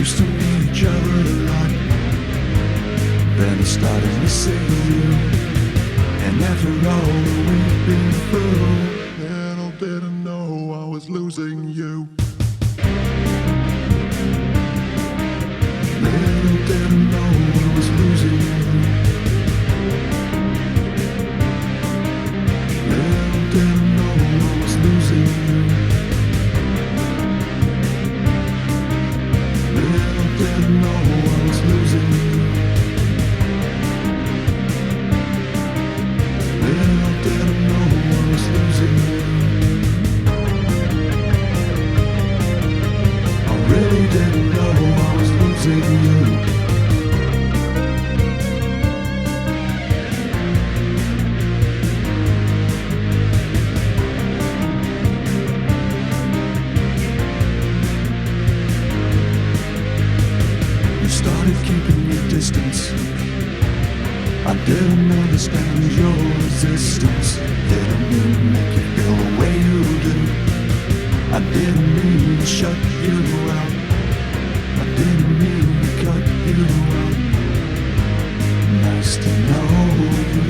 used to meet each other a lot. Then I started missing you. And after all that we've been through, little did I know I was losing you. Little did I know I was losing you. Little did I know I was losing you. Little did I know I was losing you. Little did I know I was losing you. I really didn't know I was losing you. You started keeping your distance. I didn't understand your resistance. Didn't mean to make you feel the way you do. I didn't mean to shut you out. I didn't mean to cut you out. Nice to know you.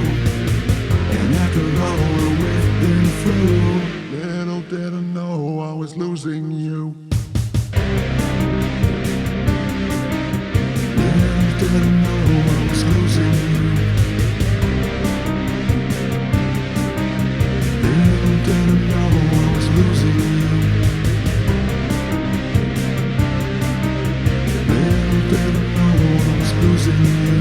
And after all that we've been through, little did I know I was losing you. Little did I know I was losing you. Little did I know I was losing you. Little did I know I was losing you.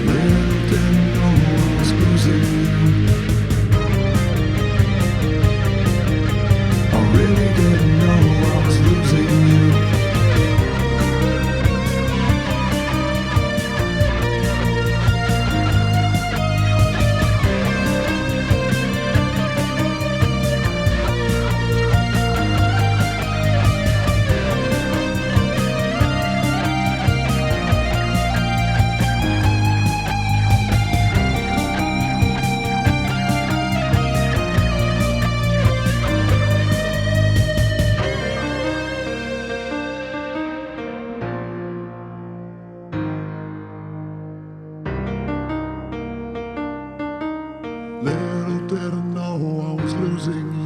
Little did I know I was losing you. I really didn't know I was losing you. Little did I know I was losing you.